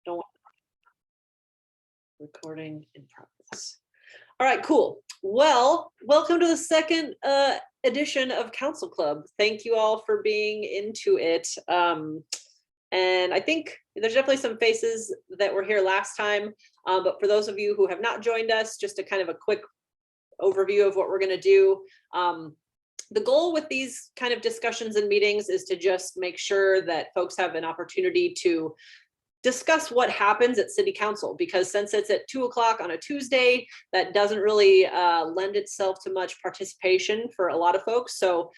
Don't want recording in progress. All right, cool. Well, welcome to the second edition of Council Club. Thank you all for being into it. And I think there's definitely some faces that were here last time, but for those of you who have not joined us, just a kind of a quick overview of what we're going to do. The goal with these kind of discussions and meetings is to just make sure that folks have an opportunity to discuss what happens at City Council, because since it's at 2 o'clock on a Tuesday, that doesn't really lend itself to much participation for a lot of folks. So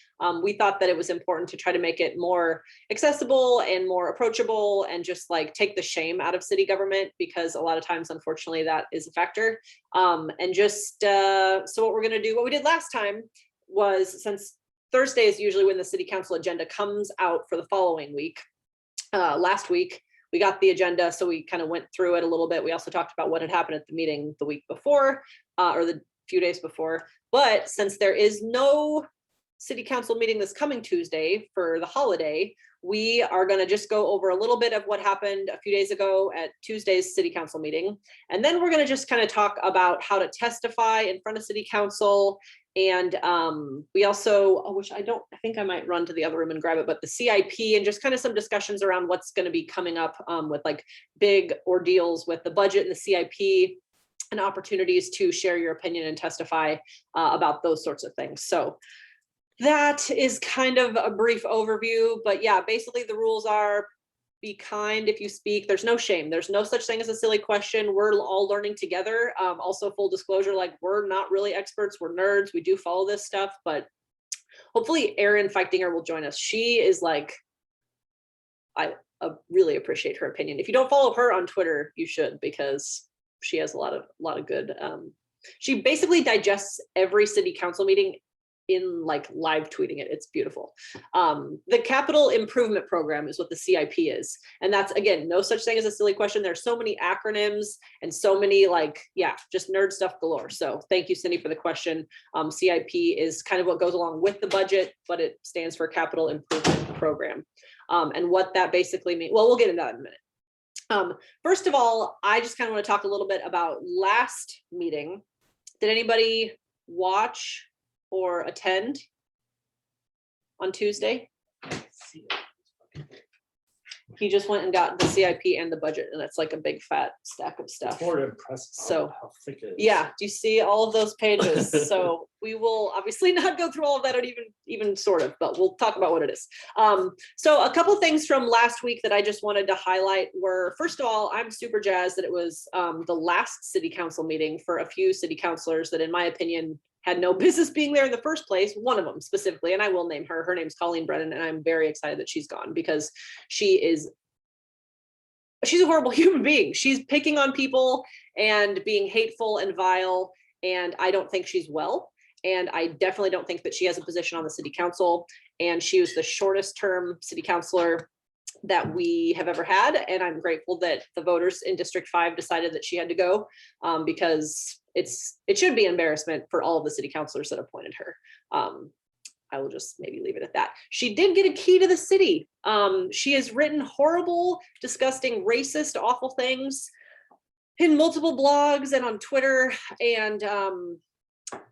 we thought that it was important to try to make it more accessible and more approachable and just like take the shame out of city government, because a lot of times, unfortunately, that is a factor. And just so what we're going to do, what we did last time was, since Thursday is usually when the City Council agenda comes out for the following week, last week, we got the agenda, so we kind of went through it a little bit. We also talked about what had happened at the meeting the week before, or the few days before. But since there is no City Council meeting this coming Tuesday for the holiday, we are going to just go over a little bit of what happened a few days ago at Tuesday's City Council meeting. And then we're going to just kind of talk about how to testify in front of City Council. And we also, which I think I might run to the other room and grab it, but the CIP, and just kind of some discussions around what's going to be coming up with like big ordeals with the budget and the CIP, and opportunities to share your opinion and testify about those sorts of things. So that is kind of a brief overview, but yeah, basically the rules are: be kind if you speak. There's no shame. There's no such thing as a silly question. We're all learning together. Also, full disclosure, like, we're not really experts. We're nerds. We do follow this stuff, but hopefully Erin Feichtinger will join us. She is like, I really appreciate her opinion. If you don't follow her on Twitter, you should, because she has a lot of good. She basically digests every City Council meeting in like live tweeting it. It's beautiful. The Capital Improvement Program is what the CIP is. And that's, again, no such thing as a silly question. There's so many acronyms and so many, like, yeah, just nerd stuff galore. So thank you, Cindy, for the question. CIP is kind of what goes along with the budget, but it stands for Capital Improvement Program. And what that basically means, well, we'll get into that in a minute. First of all, I just kind of want to talk a little bit about last meeting. Did anybody watch or attend on Tuesday? He just went and got the CIP and the budget, and it's like a big fat stack of stuff. It's more impressive. So how thick it is. Yeah, do you see all of those pages? So we will obviously not go through all of that, or even sort of, but we'll talk about what it is. So a couple things from last week that I just wanted to highlight were, first of all, I'm super jazzed that it was the last City Council meeting for a few city councilors that, in my opinion, had no business being there in the first place. One of them specifically, and I will name her. Her name's Colleen Brennan, and I'm very excited that she's gone, because she's a horrible human being. She's picking on people and being hateful and vile, and I don't think she's well. And I definitely don't think that she has a position on the City Council. And she was the shortest term city councilor that we have ever had. And I'm grateful that the voters in District 5 decided that she had to go, because it should be embarrassment for all of the city councilors that appointed her. I will just maybe leave it at that. She did get a key to the city. She has written horrible, disgusting, racist, awful things in multiple blogs and on Twitter. And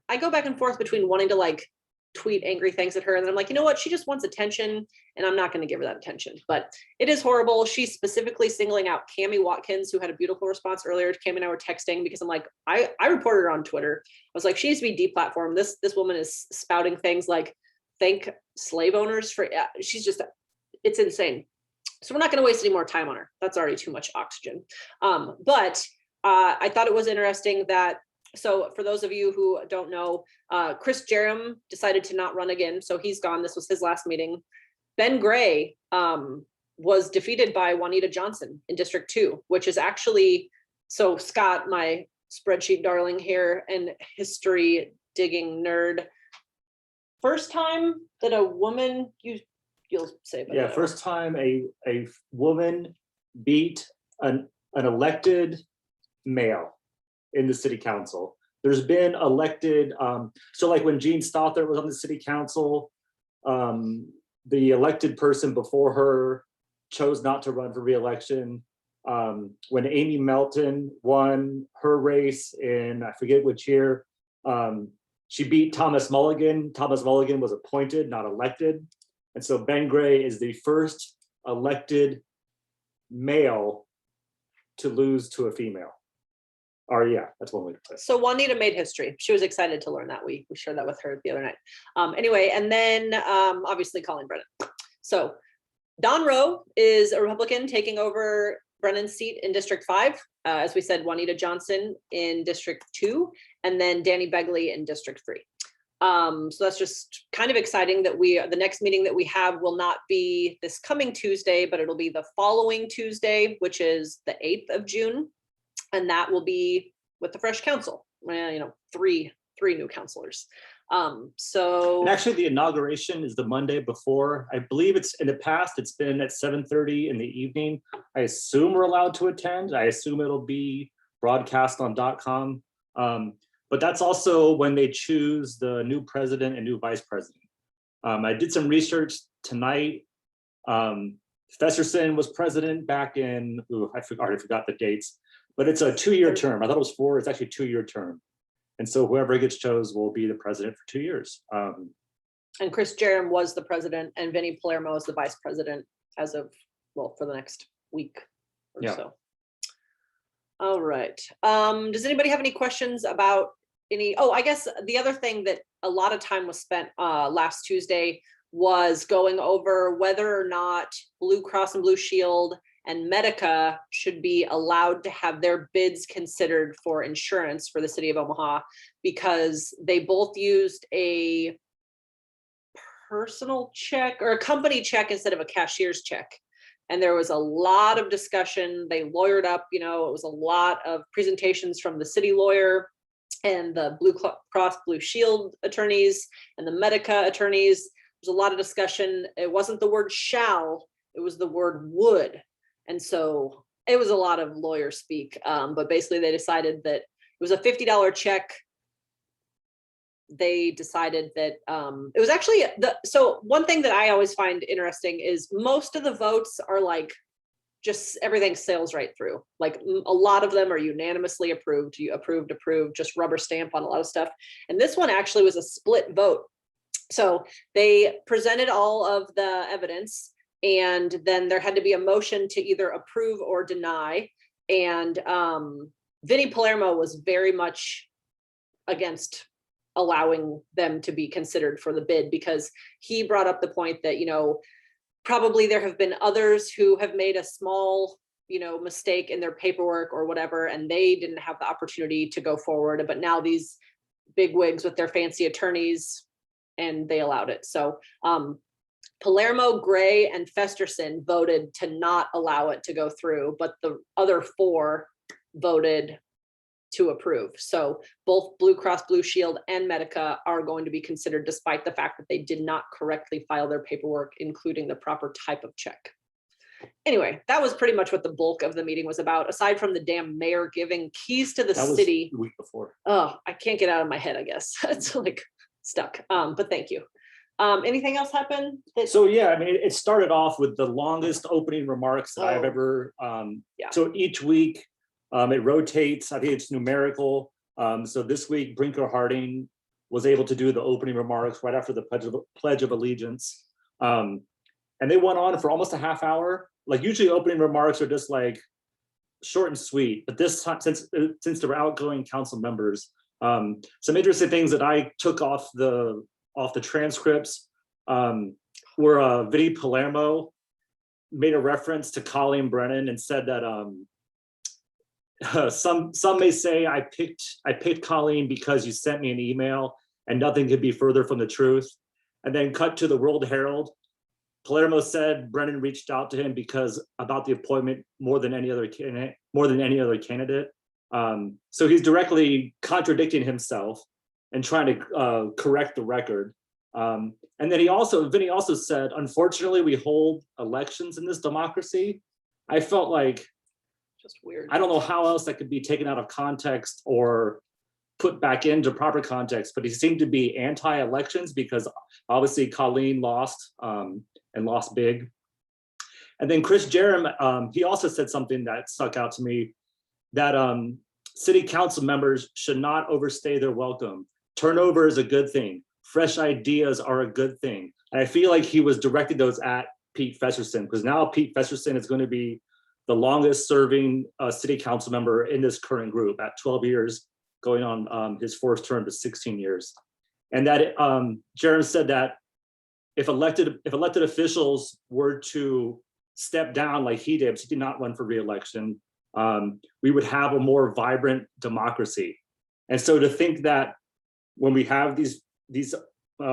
I go back and forth between wanting to like tweet angry things at her, and then I'm like, you know what? She just wants attention, and I'm not going to give her that attention. But it is horrible. She's specifically singling out Cammie Watkins, who had a beautiful response earlier. Cammie and I were texting because I'm like, I reported her on Twitter. I was like, she needs to be deplatformed. This woman is spouting things like, thank slave owners for, she's just, it's insane. So we're not going to waste any more time on her. That's already too much oxygen. But I thought it was interesting that, so for those of you who don't know, Chris Jerem decided to not run again. So he's gone. This was his last meeting. Ben Gray was defeated by Juanita Johnson in District 2, which is actually, so Scott, my spreadsheet darling here and history digging nerd, first time that a woman, you'll say, yeah, first time a woman beat an elected male in the city council. There's been elected, so like when Jean Stothert was on the city council, the elected person before her chose not to run for re-election. when Amy Melton won her race in, I forget which year, she beat Thomas Mulligan. Thomas Mulligan was appointed, not elected. And so Ben Gray is the first elected male to lose to a female. Or yeah, that's one way to put it. So Juanita made history. She was excited to learn that. We shared that with her the other night. Anyway, and then obviously Colleen Brennan. So Don Rowe is a Republican taking over Brennan's seat in District 5. As we said, Juanita Johnson in District 2, and then Danny Begley in District 3. So that's just kind of exciting that the next meeting that we have will not be this coming Tuesday, but it'll be the following Tuesday, which is the 8th of June. And that will be with the fresh council, three new councilors. And actually the inauguration is the Monday before. I believe it's in the past, it's been at 7:30 in the evening. I assume we're allowed to attend. I assume it'll be broadcast on .com. But that's also when they choose the new president and new vice president. I did some research tonight. Festerson was president back in, I forgot the dates, but it's a 2-year term. I thought it was 4, it's actually a 2-year term. And so whoever gets chose will be the president for 2 years. And Chris Jerem was the president, and Vinnie Palermo is the vice president as of, well, for the next week or so. All right. Does anybody have any questions about I guess the other thing that a lot of time was spent last Tuesday was going over whether or not Blue Cross and Blue Shield and Medica should be allowed to have their bids considered for insurance for the city of Omaha, because they both used a personal check or a company check instead of a cashier's check. And there was a lot of discussion. They lawyered up, it was a lot of presentations from the city lawyer and the Blue Cross Blue Shield attorneys and the Medica attorneys. There's a lot of discussion. It wasn't the word shall, it was the word would. And so it was a lot of lawyer speak, but basically they decided that it was a $50 check. They decided that it was actually so one thing that I always find interesting is most of the votes are like just everything sails right through. Like a lot of them are unanimously approved. You approved, just rubber stamp on a lot of stuff. And this one actually was a split vote. So they presented all of the evidence, and then there had to be a motion to either approve or deny. And Vinnie Palermo was very much against allowing them to be considered for the bid, because he brought up the point that, probably there have been others who have made a small, mistake in their paperwork or whatever, and they didn't have the opportunity to go forward. But now these big wigs with their fancy attorneys, and they allowed it. So Palermo, Gray, and Festerson voted to not allow it to go through, but the other 4 voted to approve. So both Blue Cross Blue Shield and Medica are going to be considered, despite the fact that they did not correctly file their paperwork, including the proper type of check. Anyway, that was pretty much what the bulk of the meeting was about, aside from the damn mayor giving keys to the city. The week before. Oh, I can't get out of my head, I guess. It's like stuck. But thank you. Anything else happen? So yeah, I mean, it started off with the longest opening remarks that I've ever, So each week, it rotates. I think it's numerical. So this week, Brinker Harding was able to do the opening remarks right after the Pledge of Allegiance. And they went on for almost a half hour. Like usually opening remarks are just like short and sweet, but this time, since there were outgoing council members, some interesting things that I took off the transcripts were Vinnie Palermo made a reference to Colleen Brennan and said that some may say I picked Colleen because you sent me an email, and nothing could be further from the truth. And then cut to the World Herald. Palermo said Brennan reached out to him about the appointment more than any other candidate. So he's directly contradicting himself and trying to correct the record. And then Vinnie also said, unfortunately, we hold elections in this democracy. I felt like, just weird. I don't know how else that could be taken out of context or put back into proper context, but he seemed to be anti-elections because obviously Colleen lost and lost big. And then Chris Jerem, he also said something that stuck out to me, that city council members should not overstay their welcome. Turnover is a good thing. Fresh ideas are a good thing. And I feel like he was directing those at Pete Festerson, because now Pete Festerson is going to be the longest serving city council member in this current group at 12 years, going on his fourth term to 16 years. And that Jerem said that if elected officials were to step down like he did, because he did not run for re-election, we would have a more vibrant democracy. And so to think that when we have these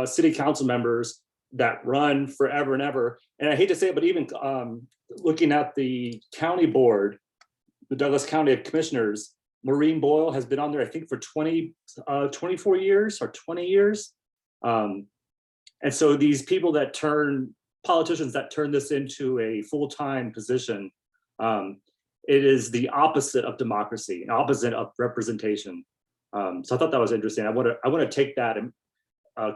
city council members that run forever and ever, and I hate to say it, but even looking at the county board, the Douglas County Commissioners, Maureen Boyle has been on there, I think, for 24 years or 20 years. And so these people that politicians that turn this into a full-time position, it is the opposite of democracy, an opposite of representation. So I thought that was interesting. I want to take that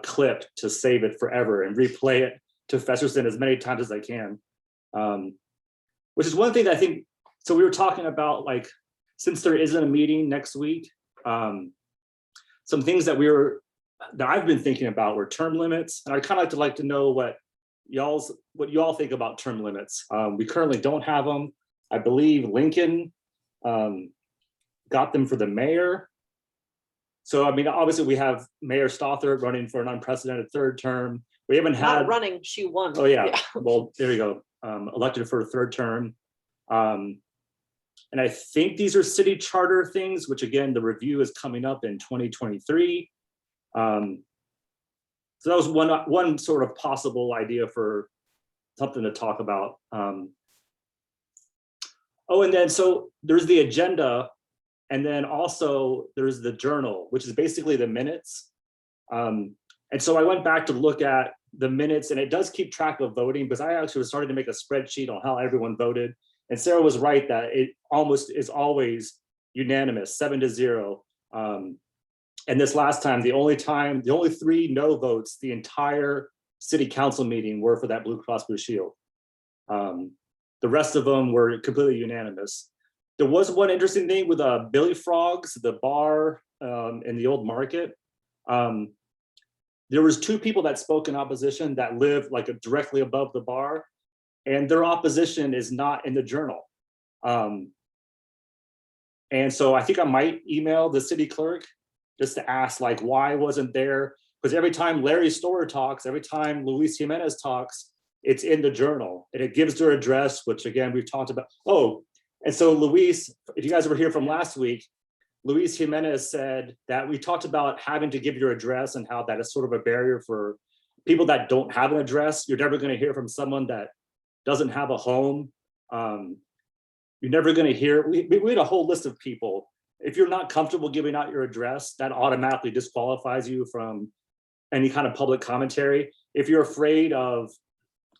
clip to save it forever and replay it to Festerson as many times as I can. Which is one thing that I think, so we were talking about, like, since there isn't a meeting next week, some things that I've been thinking about were term limits. And I'd kind of like to know what you all think about term limits. We currently don't have them. I believe Lincoln got them for the mayor. So, I mean, obviously we have Mayor Stothert running for an unprecedented third term. We haven't had— Not running, she won. Oh yeah, well, there you go. Elected for a third term. And I think these are city charter things, which again, the review is coming up in 2023. So that was one sort of possible idea for something to talk about. Oh, and then so there's the agenda, and then also there's the journal, which is basically the minutes. And so I went back to look at the minutes, and it does keep track of voting, because I actually was starting to make a spreadsheet on how everyone voted. And Sarah was right that it almost is always unanimous, 7-0. And this last time, the only 3 no votes the entire city council meeting were for that Blue Cross Blue Shield. The rest of them were completely unanimous. There was one interesting thing with Billy Frogs, the bar in the old market. There was 2 people that spoke in opposition that live like directly above the bar, and their opposition is not in the journal. And so I think I might email the city clerk just to ask, like, why wasn't there? Because every time Larry Storer talks, every time Luis Jimenez talks, it's in the journal, and it gives their address, which again, we've talked about. Oh, and so Luis, if you guys were here from last week, Luis Jimenez said that we talked about having to give your address and how that is sort of a barrier for people that don't have an address. You're never going to hear from someone that doesn't have a home. You're never going to hear, we had a whole list of people. If you're not comfortable giving out your address, that automatically disqualifies you from any kind of public commentary. If you're afraid of,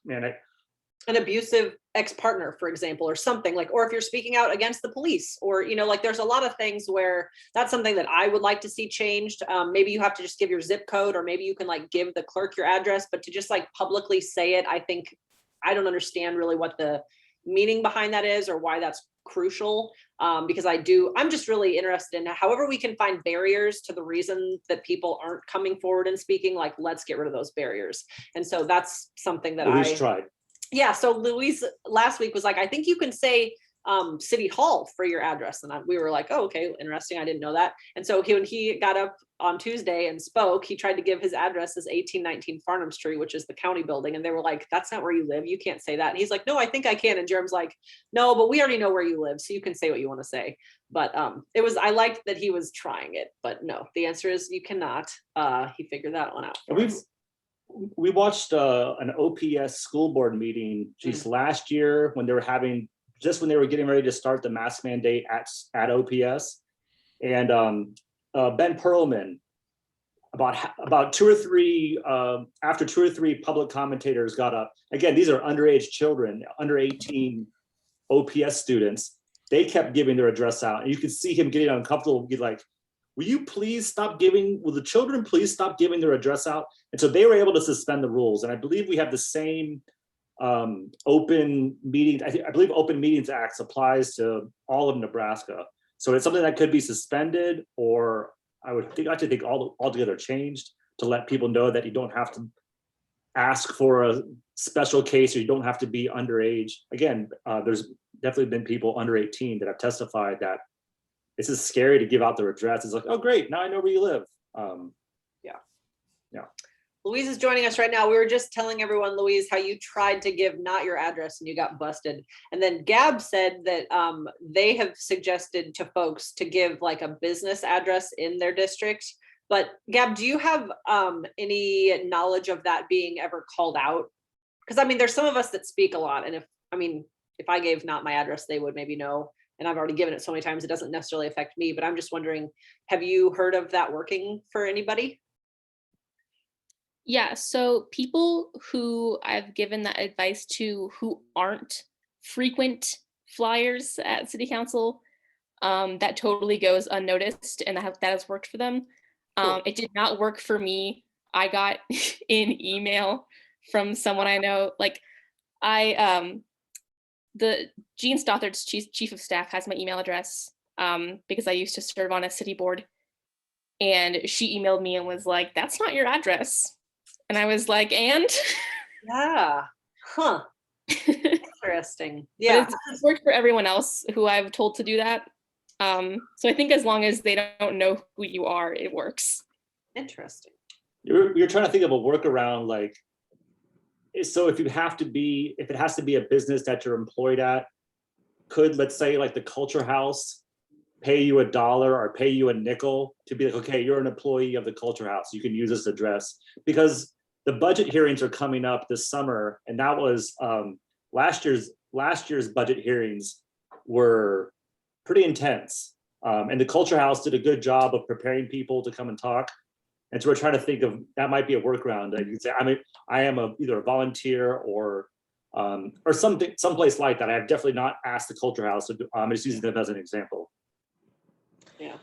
an abusive ex-partner, for example, or something like, or if you're speaking out against the police, or, like, there's a lot of things where that's something that I would like to see changed. Maybe you have to just give your zip code, or maybe you can like give the clerk your address, but to just like publicly say it, I think, I don't understand really what the meaning behind that is or why that's crucial. Because I'm just really interested in however we can find barriers to the reason that people aren't coming forward and speaking, like, let's get rid of those barriers. And so that's something that Luis tried. Yeah, so Luis last week was like, I think you can say City Hall for your address. And we were like, oh, okay, interesting. I didn't know that. And so when he got up on Tuesday and spoke, he tried to give his address as 1819 Farnham Street, which is the county building. And they were like, that's not where you live. You can't say that. And he's like, no, I think I can. And Jerem's like, no, but we already know where you live, so you can say what you want to say. But I liked that he was trying it, but no, the answer is you cannot. He figured that one out. We watched an OPS school board meeting last year when they were getting ready to start the mask mandate at OPS, and Ben Perlman, about 2 or 3 after 2 or 3 public commentators got up. Again, these are underage children, under 18 OPS students. They kept giving their address out, and you could see him getting uncomfortable. He'd like, will the children please stop giving their address out? And so they were able to suspend the rules. And I believe we have the same open meetings, I believe Open Meetings Act applies to all of Nebraska. So it's something that could be suspended, or I would think altogether changed to let people know that you don't have to ask for a special case, or you don't have to be underage. Again, there's definitely been people under 18 that have testified that this is scary to give out their address. It's like, oh great, now I know where you live. Yeah. Louise is joining us right now. We were just telling everyone, Louise, how you tried to give not your address and you got busted. And then Gab said that they have suggested to folks to give like a business address in their district. But Gab, do you have any knowledge of that being ever called out? Because I mean, there's some of us that speak a lot. And if I gave not my address, they would maybe know. And I've already given it so many times, it doesn't necessarily affect me. But I'm just wondering, have you heard of that working for anybody? Yeah, so people who I've given that advice to who aren't frequent flyers at city council, that totally goes unnoticed, and that has worked for them. Cool. It did not work for me. I got an email from someone I know, like the Gene Stothard's chief of staff has my email address because I used to serve on a city board, and she emailed me and was like, "That's not your address." And I was like, and? Yeah. Huh. Interesting. Yeah. It's worked for everyone else who I've told to do that. So I think as long as they don't know who you are, it works. Interesting. You're trying to think of a workaround, like, so if it has to be a business that you're employed at, could, let's say, like the Culture House pay you $1 or pay you a nickel to be like, okay, you're an employee of the Culture House, you can use this address? Because the budget hearings are coming up this summer, and that was last year's budget hearings were pretty intense, and the Culture House did a good job of preparing people to come and talk. And so we're trying to think of, that might be a workaround. Like you could say, I am either a volunteer or someplace like that. I have definitely not asked the Culture House. I'm just using them as an example. Yeah,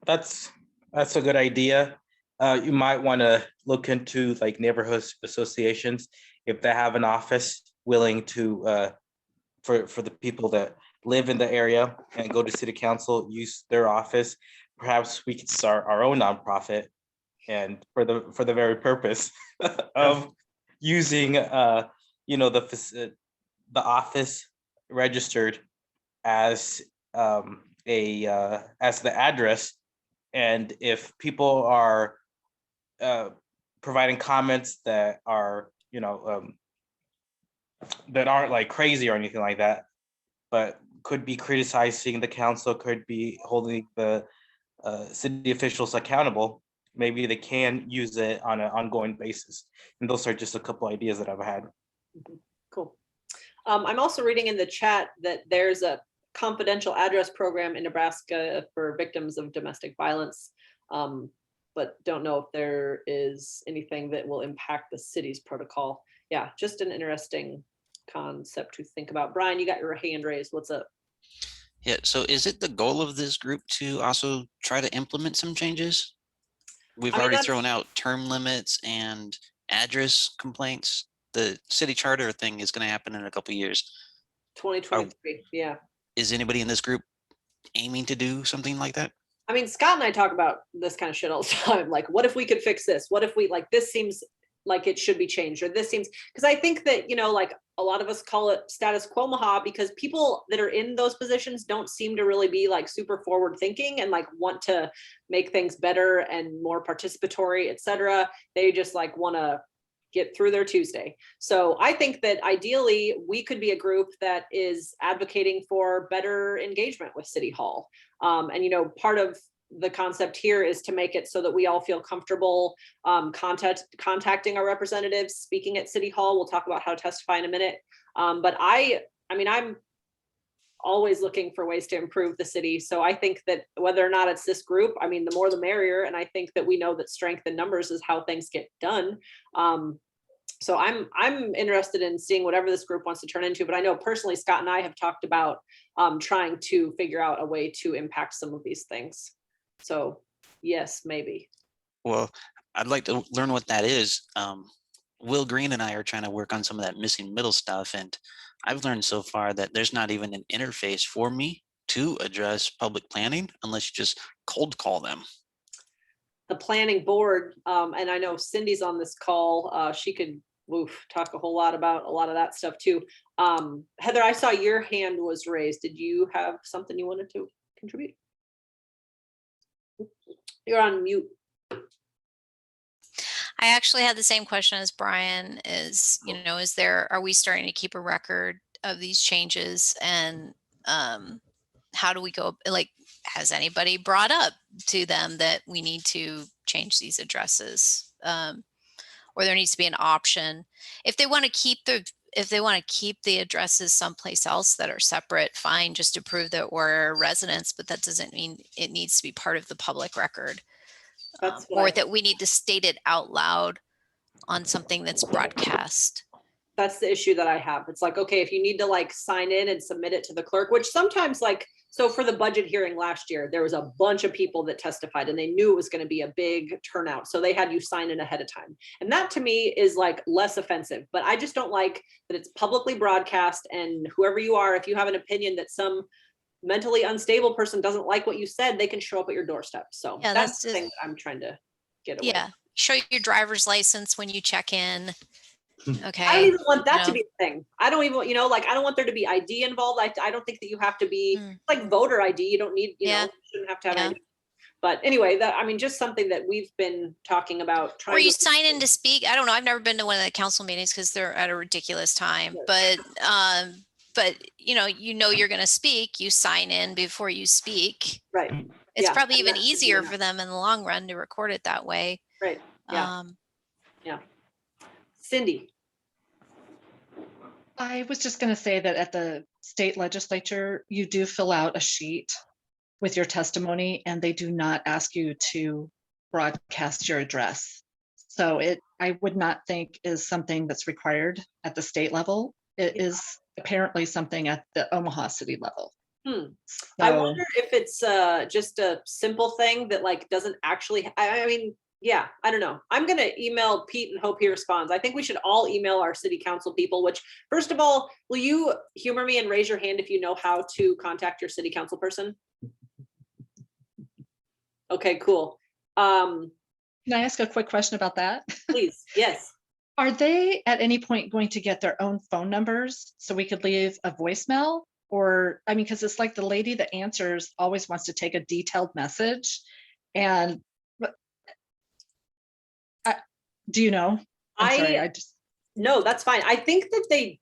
that's a good idea. You might want to look into like neighborhood associations if they have an office willing to for the people that live in the area and go to city council, use their office. Perhaps we could start our own nonprofit, and for the very purpose of using the office registered as as the address. And if people are providing comments that are that aren't like crazy or anything like that, but could be criticizing the council, could be holding the city officials accountable, maybe they can use it on an ongoing basis. And those are just a couple ideas that I've had. cool. I'm also reading in the chat that there's a confidential address program in Nebraska for victims of domestic violence, but don't know if there is anything that will impact the city's protocol. Yeah, just an interesting concept to think about. Brian, you got your hand raised. What's up? Yeah, so is it the goal of this group to also try to implement some changes? We've already thrown out term limits and address complaints. The city charter thing is going to happen in a couple of years. 2023, yeah. Is anybody in this group aiming to do something like that? I mean, Scott and I talk about this kind of shit all the time. Like, what if we could fix this? What if we, like, this seems like it should be changed, or this seems, because I think that, like a lot of us call it status quo Omaha, because people that are in those positions don't seem to really be like super forward thinking and like want to make things better and more participatory, etc. They just like want to get through their Tuesday. So I think that ideally we could be a group that is advocating for better engagement with City Hall. And part of the concept here is to make it so that we all feel comfortable contacting our representatives, speaking at City Hall. We'll talk about how to testify in a minute. But I'm always looking for ways to improve the city. So I think that whether or not it's this group, the more the merrier. And I think that we know that strength in numbers is how things get done. So I'm interested in seeing whatever this group wants to turn into. But I know personally, Scott and I have talked about trying to figure out a way to impact some of these things. So yes, maybe. Well, I'd like to learn what that is. Will Green and I are trying to work on some of that missing middle stuff. And I've learned so far that there's not even an interface for me to address public planning unless you just cold call them. The planning board, and I know Cindy's on this call, she could talk a whole lot about a lot of that stuff too. Heather, I saw your hand was raised. Did you have something you wanted to contribute? You're on mute. I actually had the same question as Brian is, are we starting to keep a record of these changes, and how do we go, like, has anybody brought up to them that we need to change these addresses? Or there needs to be an option. If they want to keep the addresses someplace else that are separate, fine, just to prove that we're residents, but that doesn't mean it needs to be part of the public record. Or that we need to state it out loud on something that's broadcast. That's the issue that I have. It's like, okay, if you need to like sign in and submit it to the clerk, which sometimes like, so for the budget hearing last year, there was a bunch of people that testified and they knew it was going to be a big turnout. So they had you sign in ahead of time. And that to me is like less offensive, but I just don't like that it's publicly broadcast, and whoever you are, if you have an opinion that some mentally unstable person doesn't like what you said, they can show up at your doorstep. So Yeah, that's the thing that I'm trying to get away. Yeah. Show your driver's license when you check in. Okay. I don't even want that to be a thing. I don't even, like, I don't want there to be ID involved. I don't think that you have to be like voter ID. You don't need, you shouldn't have to have any. But anyway, just something that we've been talking about. Or you sign in to speak. I don't know. I've never been to one of the council meetings because they're at a ridiculous time. But you're going to speak. You sign in before you speak. Right. It's probably even easier for them in the long run to record it that way. Right. Yeah. Cindy. I was just going to say that at the state legislature, you do fill out a sheet with your testimony, and they do not ask you to broadcast your address. So I would not think is something that's required at the state level. It is apparently something at the Omaha city level. So, I wonder if it's just a simple thing that like doesn't actually, I don't know. I'm going to email Pete and hope he responds. I think we should all email our city council people, which first of all, will you humor me and raise your hand if you know how to contact your city council person? Okay, cool. Can I ask a quick question about that? Please, yes. Are they at any point going to get their own phone numbers so we could leave a voicemail? Or, because it's like the lady that answers always wants to take a detailed message. And do you know? I'm sorry, No, that's fine. I think that they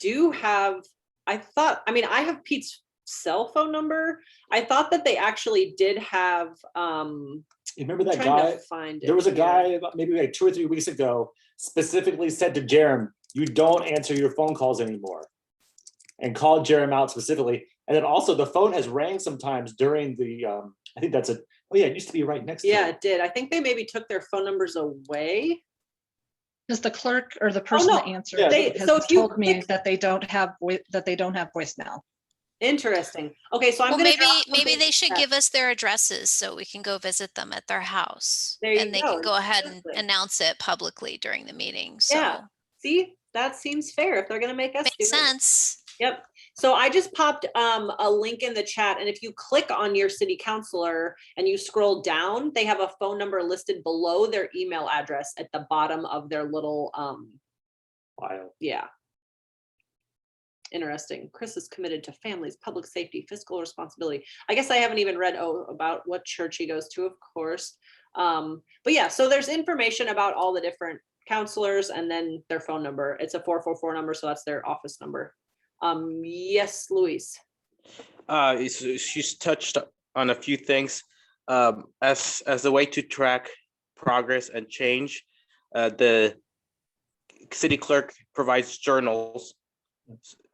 do have, I have Pete's cell phone number. I thought that they actually did have, You remember that guy? There was a guy about maybe like 2 or 3 weeks ago specifically said to Jerem, you don't answer your phone calls anymore, and called Jerem out specifically. And then also the phone has rang sometimes during the, I think that's it used to be right next to it. It did. I think they maybe took their phone numbers away. Does the clerk or the person that answered has told me that they don't have voicemail? Interesting. Okay, so maybe they should give us their addresses so we can go visit them at their house, and they can go ahead and announce it publicly during the meeting. So yeah, see, that seems fair if they're going to make us makes sense. Yep. So I just popped a link in the chat, and if you click on your city councilor and you scroll down, they have a phone number listed below their email address at the bottom of their little file. Yeah. Interesting. Chris is committed to families, public safety, fiscal responsibility. I guess I haven't even read about what church he goes to, of course. But yeah, so there's information about all the different counselors and then their phone number. It's a 444 number, so that's their office number. Yes, Luis. She's touched on a few things. As a way to track progress and change, the city clerk provides journals.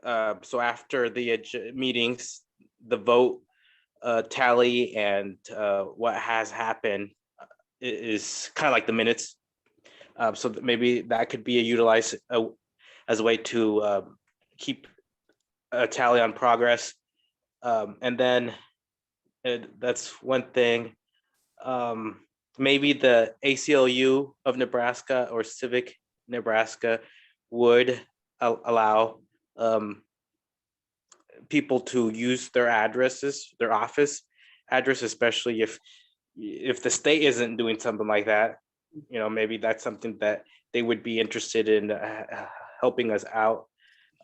So after the meetings, the vote tally and what has happened is kind of like the minutes. So maybe that could be utilized as a way to keep a tally on progress. And then that's one thing. Maybe the ACLU of Nebraska or Civic Nebraska would allow people to use their addresses, their office address, especially if the state isn't doing something like that. Maybe that's something that they would be interested in helping us out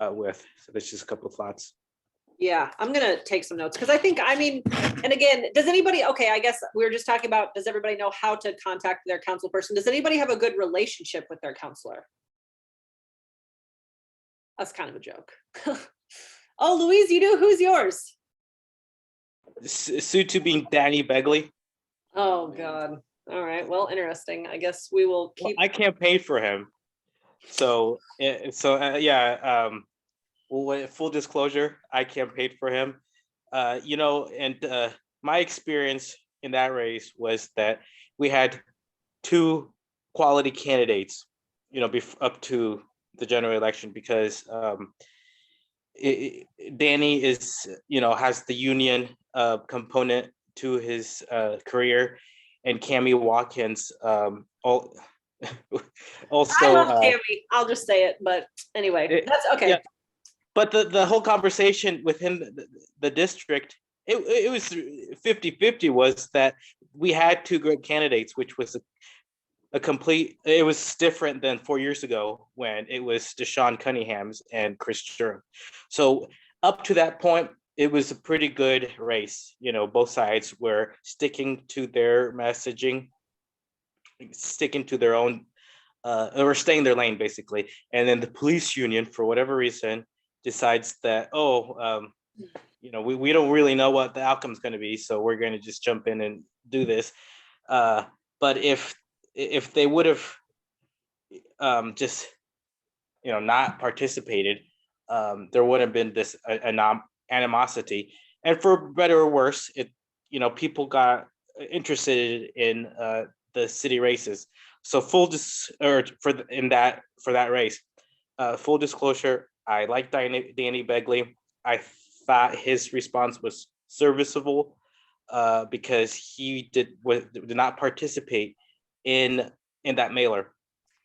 with. So that's just a couple of thoughts. Yeah, I'm gonna take some notes because and again, does anybody, okay, I guess we were just talking about, does everybody know how to contact their council person? Does anybody have a good relationship with their counselor? That's kind of a joke. Oh, Louise, you do? Who's yours? Soon to be Danny Begley. Oh, God. All right. Well, interesting. I guess we will keep. Well, I campaigned for him. So yeah. Well, full disclosure, I campaigned for him. My experience in that race was that we had two quality candidates, up to the general election, because Danny is, has the union component to his career, and Cammie Watkins also. I love Cammie. I'll just say it, but anyway, that's okay. Yeah. But the whole conversation within the district, it was 50-50, was that we had two great candidates, which was it was different than 4 years ago when it was Deshaun Cunningham's and Chris Durham. So up to that point, it was a pretty good race. Both sides were sticking to their messaging, sticking to their own, or staying their lane, basically. And then the police union, for whatever reason, decides that, we don't really know what the outcome is going to be, so we're going to just jump in and do this. But if they would have just not participated, there would have been this animosity. And for better or worse, people got interested in the city races. So for that race, full disclosure, I like Danny Begley. I thought his response was serviceable because he did not participate in that mailer.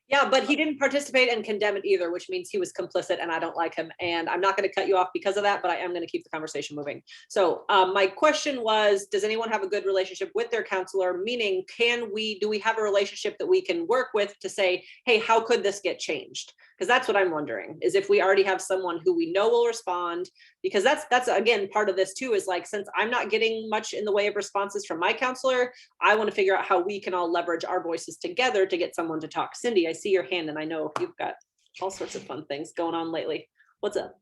Yeah, but he didn't participate and condemn it either, which means he was complicit, and I don't like him. And I'm not going to cut you off because of that, but I am going to keep the conversation moving. So my question was, does anyone have a good relationship with their counselor? Meaning, do we have a relationship that we can work with to say, hey, how could this get changed? Because that's what I'm wondering, is if we already have someone who we know will respond, because that's again, part of this too, is like, since I'm not getting much in the way of responses from my counselor, I want to figure out how we can all leverage our voices together to get someone to talk. Cindy, I see your hand, and I know you've got all sorts of fun things going on lately. What's up?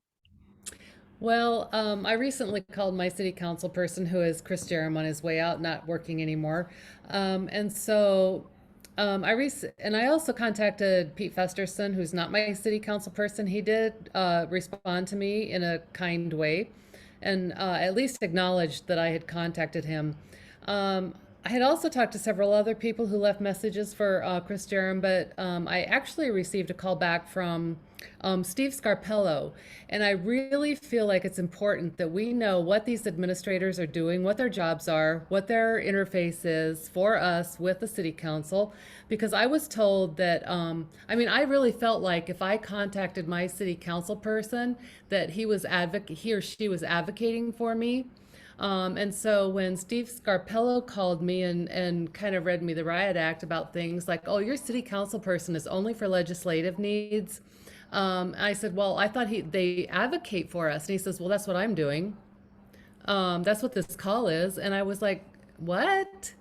Well, I recently called my city council person, who is Chris Jerem, on his way out, not working anymore. And so I also contacted Pete Festerson, who's not my city council person. He did respond to me in a kind way, and at least acknowledged that I had contacted him. I had also talked to several other people who left messages for Chris Jerem, but I actually received a call back from Steve Scarpello. And I really feel like it's important that we know what these administrators are doing, what their jobs are, what their interface is for us with the city council. Because I was told that, I really felt like if I contacted my city council person, that he or she was advocating for me. And so when Steve Scarpello called me and kind of read me the riot act about things like, oh, your city council person is only for legislative needs. I said, well, I thought they advocate for us. And he says, well, that's what I'm doing. That's what this call is. And I was like, what?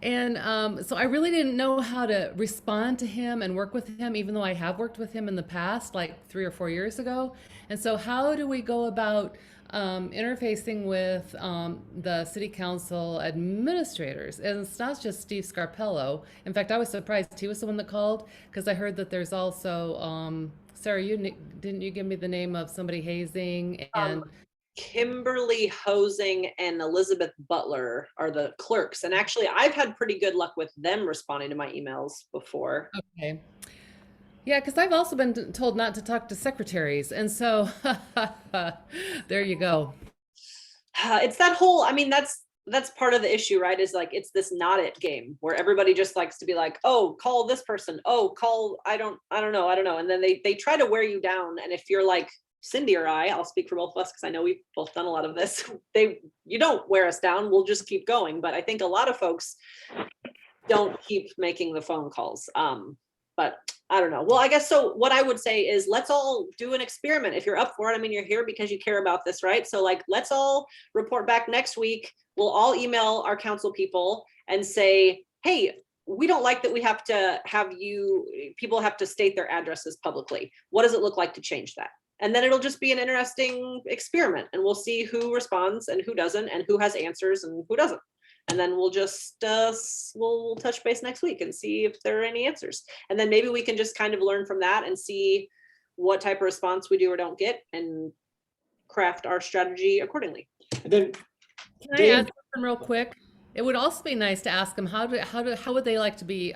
And so I really didn't know how to respond to him and work with him, even though I have worked with him in the past, like 3 or 4 years ago. And so how do we go about interfacing with the city council administrators? And it's not just Steve Scarpello. In fact, I was surprised he was the one that called, because I heard that there's also, Sarah, didn't you give me the name of somebody hazing? And Kimberly Hosing and Elizabeth Butler are the clerks. And actually, I've had pretty good luck with them responding to my emails before. Okay. Yeah, because I've also been told not to talk to secretaries. And so there you go. It's that whole, that's part of the issue, right? Is like, it's this not it game where everybody just likes to be like, oh, call this person. Oh, call, I don't know. And then they try to wear you down. And if you're like Cindy or I'll speak for both of us because I know we've both done a lot of this. You don't wear us down. We'll just keep going. But I think a lot of folks don't keep making the phone calls. But I don't know. Well, I guess so. What I would say is let's all do an experiment. If you're up for it, I mean, you're here because you care about this, right? So like, let's all report back next week. We'll all email our council people and say, hey, we don't like that we have to have people have to state their addresses publicly. What does it look like to change that? And then it'll just be an interesting experiment and we'll see who responds and who doesn't and who has answers and who doesn't. And then we'll just, we'll touch base next week and see if there are any answers. And then maybe we can just kind of learn from that and see what type of response we do or don't get and craft our strategy accordingly. And then Can I ask something real quick? It would also be nice to ask them how would they like to be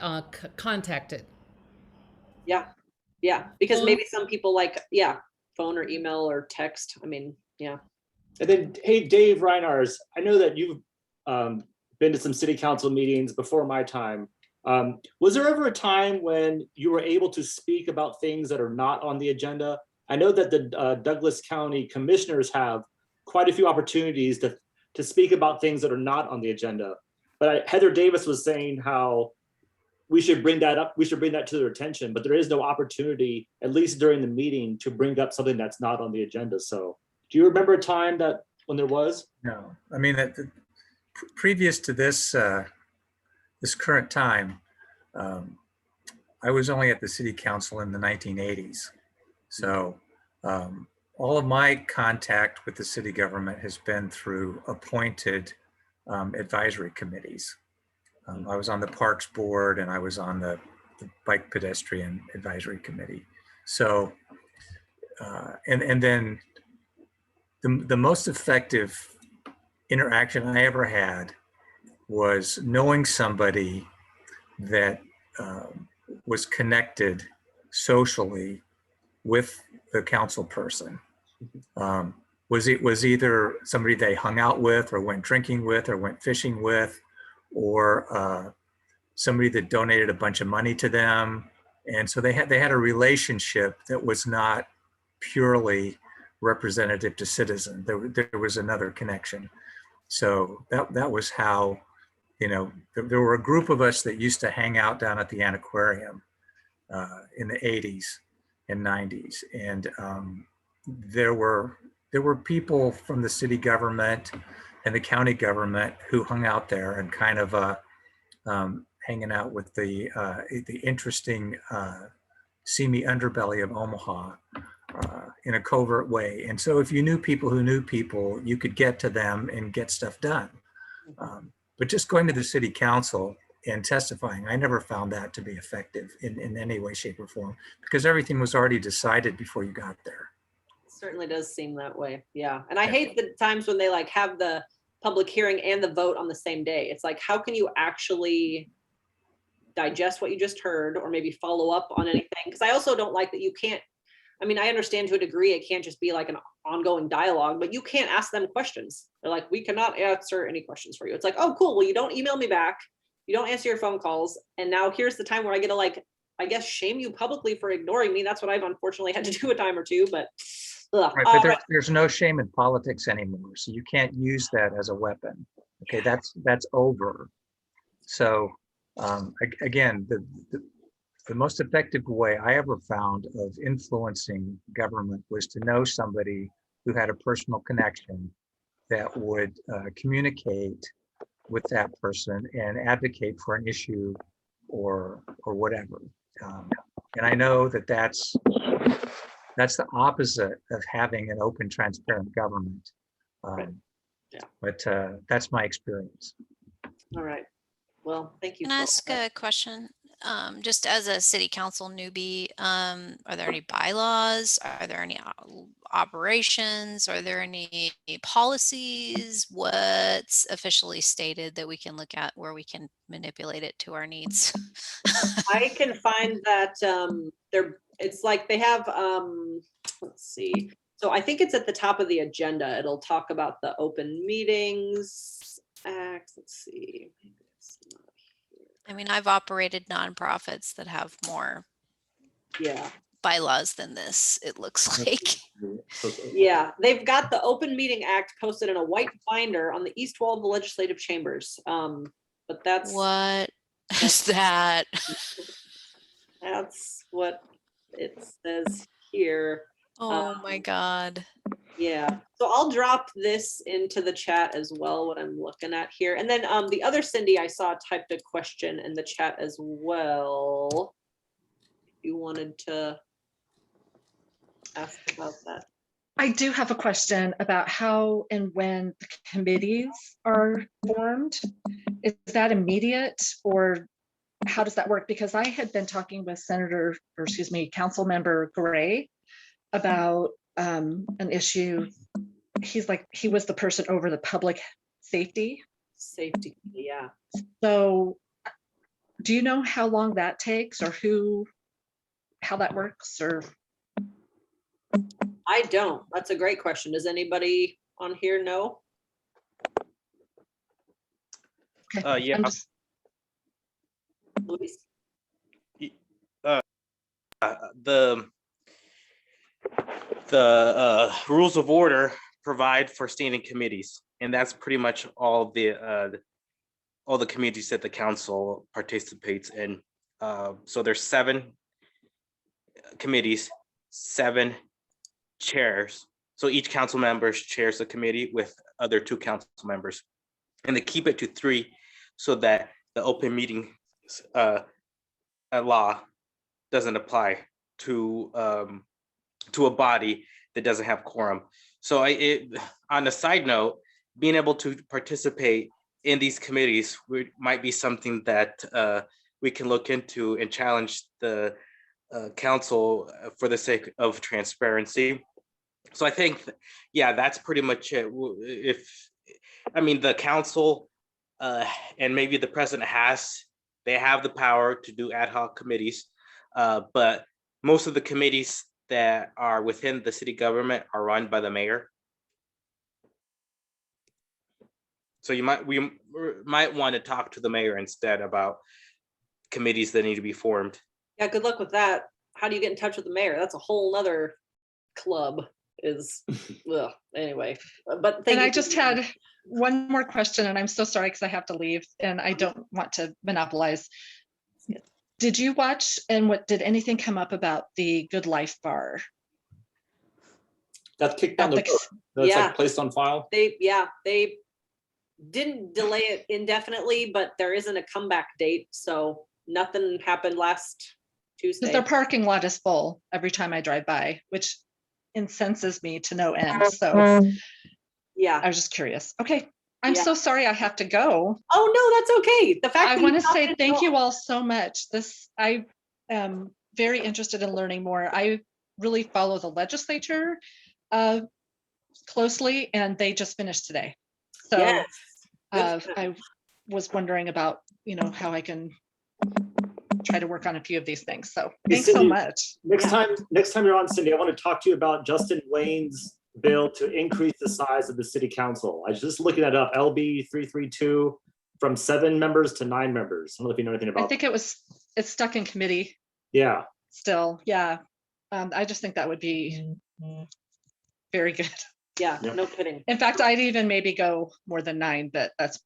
contacted? Yeah, because maybe some people like, phone or email or text. I mean, yeah. And then, hey, Dave Reinars, I know that you've been to some city council meetings before my time. Was there ever a time when you were able to speak about things that are not on the agenda? I know that the Douglas County commissioners have quite a few opportunities to speak about things that are not on the agenda. But Heather Davis was saying how we should bring that up. We should bring that to their attention, but there is no opportunity, at least during the meeting, to bring up something that's not on the agenda. So do you remember a time that when there was? No, I mean, previous to this, this current time, I was only at the city council in the 1980s. So all of my contact with the city government has been through appointed advisory committees. I was on the Parks Board and I was on the Bike Pedestrian Advisory Committee. So, and then the most effective interaction I ever had was knowing somebody that was connected socially with the council person. Was either somebody they hung out with or went drinking with or went fishing with, or somebody that donated a bunch of money to them. And so they had a relationship that was not purely representative to citizen. There was another connection. So that was how, there were a group of us that used to hang out down at the Antiquarium in the 80s and 90s. And there were people from the city government and the county government who hung out there and kind of hanging out with the interesting seamy underbelly of Omaha in a covert way. And so if you knew people who knew people, you could get to them and get stuff done. But just going to the city council and testifying, I never found that to be effective in any way, shape, or form, because everything was already decided before you got there. It certainly does seem that way. Yeah. And I hate the times when they like have the public hearing and the vote on the same day. It's like, how can you actually digest what you just heard or maybe follow up on anything? Because I also don't like that you can't, I mean, I understand to a degree, it can't just be like an ongoing dialogue, but you can't ask them questions. They're like, we cannot answer any questions for you. It's like, oh, cool. Well, you don't email me back. You don't answer your phone calls. And now here's the time where I get to like, I guess, shame you publicly for ignoring me. That's what I've unfortunately had to do a time or two, but. Right, but there's no shame in politics anymore. So you can't use that as a weapon. Okay, that's over. So again, the most effective way I ever found of influencing government was to know somebody who had a personal connection that would communicate with that person and advocate for an issue or whatever. And I know that that's the opposite of having an open, transparent government. But that's my experience. All right. Well, thank you. Can I ask a question? Just as a city council newbie, are there any bylaws? Are there any operations? Are there any policies? What's officially stated that we can look at where we can manipulate it to our needs? I can find that it's like they have, let's see. So I think it's at the top of the agenda. It'll talk about the open meetings Act, let's see. Maybe it's not here. I mean, I've operated nonprofits that have more Yeah, bylaws than this, it looks like. yeah, they've got the Open Meeting Act posted in a white binder on the east wall of the legislative chambers. But that's What is that? that's what it says here. Oh my God. Yeah, so I'll drop this into the chat as well, what I'm looking at here. And then the other Cindy I saw typed a question in the chat as well. If you wanted to ask about that. I do have a question about how and when the committees are formed. Is that immediate, or how does that work? Because I had been talking with Council Member Gray about an issue. He's like, he was the person over the public safety. Safety, yeah. So do you know how long that takes, or how that works, or? I don't. That's a great question. Does anybody on here know? Okay, Yeah. I'm just- Luis? The rules of order provide for standing committees, and that's pretty much all the committees that the council participates in. So there's 7 committees, 7 chairs. So each council member chairs the committee with other 2 council members, and they keep it to 3 so that the open meeting law doesn't apply to a body that doesn't have quorum. So on a side note, being able to participate in these committees might be something that we can look into and challenge the council for the sake of transparency. So I think, yeah, that's pretty much it. The council and maybe the president they have the power to do ad hoc committees, but most of the committees that are within the city government are run by the mayor. So we might want to talk to the mayor instead about committees that need to be formed. Yeah, good luck with that. How do you get in touch with the mayor? That's a whole nother club anyway. But thank And you. I just had one more question, and I'm so sorry because I have to leave and I don't want to monopolize. Did you watch, and did anything come up about the Good Life Bar? That's kicked down the road. That's Yeah. like placed on file. They didn't delay it indefinitely, but there isn't a comeback date, so nothing happened last Tuesday. Because their parking lot is full every time I drive by, which incenses me to no end. So Yeah. I was just curious. Okay, I'm Yeah. so sorry I have to go. Oh no, that's okay. The fact I that want to stopped say it thank all- you all so much. I am very interested in learning more. I really follow the legislature closely, and they just finished today. So Yes. Good for them. I was wondering about, how I can try to work on a few of these things. So thanks so Cindy, much. Next time you're on, Cindy, I want to talk to you about Justin Wayne's bill to increase the size of the city council. I was just looking that up, LB 332, from 7 members to 9 members. I don't know if you know anything about I think it's stuck in committee Yeah. still. Yeah. I just think that would be very good. Yeah, Yep. no kidding. In fact, I'd even maybe go more than 9, but that's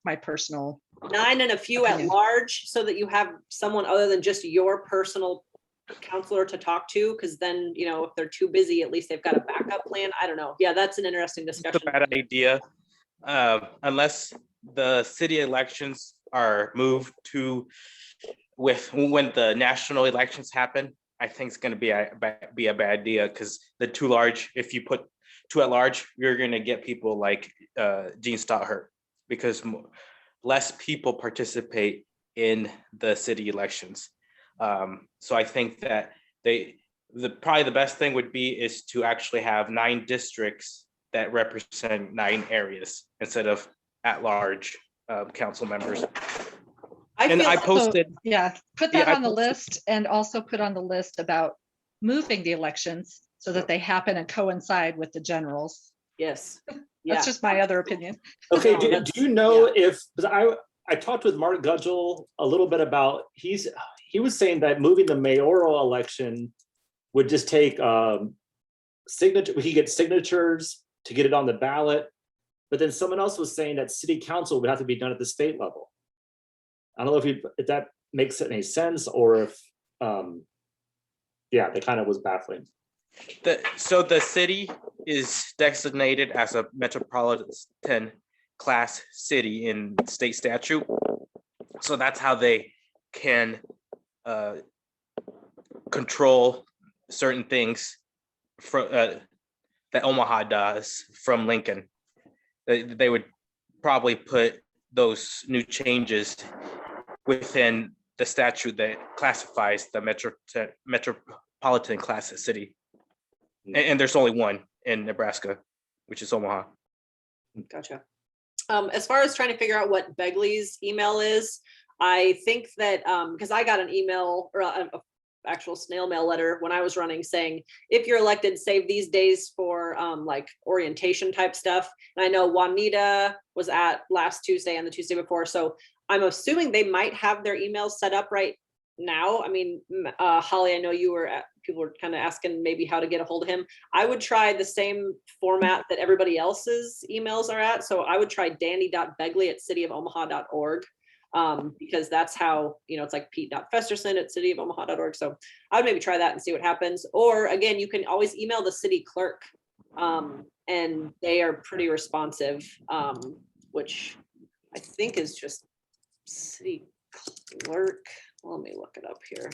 my personal. 9 and a few at opinion. large, so that you have someone other than just your personal counselor to talk to, because then, if they're too busy, at least they've got a backup plan. I don't know. Yeah, that's an interesting It's discussion. a bad idea. Unless the city elections are moved to when the national elections happen, I think it's going to be a bad idea, because the too large, if you put 2 at large, you're going to get people like Gene Stotthurt, because less people participate in the city elections. So I think that probably the best thing would be is to actually have 9 districts that represent 9 areas instead of at large council members. I And feel I like- posted, Put that I on the posted- list, and also put on the list about moving the elections so that they happen and coincide with the generals. Yes. Yeah. That's just my other opinion. Okay, No, do that's- you know if, because I talked with Mark Gudgel a little bit about, he was saying that moving the mayoral election would just take signature, we could get signatures to get it on the ballot. But then someone else was saying that city council would have to be done at the state level. I don't know if that makes any sense, or if, yeah, that kind of was baffling. So the city is designated as a metropolitan class city in state statute. So that's how they can control certain things that Omaha does from Lincoln. They would probably put those new changes within the statute that classifies the metropolitan class city. And there's only one in Nebraska, which is Omaha. Gotcha. As far as trying to figure out what Begley's email is, I think that because I got an email or a actual snail mail letter when I was running saying, if you're elected, save these days for like orientation type stuff. And I know Juanita was at last Tuesday and the Tuesday before. So I'm assuming they might have their emails set up right now. I mean, Holly, I know people were kind of asking maybe how to get a hold of him. I would try the same format that everybody else's emails are at. So I would try danny.begley@cityofomaha.org. Because that's how, it's like pete.festerson@cityofomaha.org. So I would maybe try that and see what happens. Or again, you can always email the city clerk, and they are pretty responsive, which I think is just city clerk. Let me look it up here.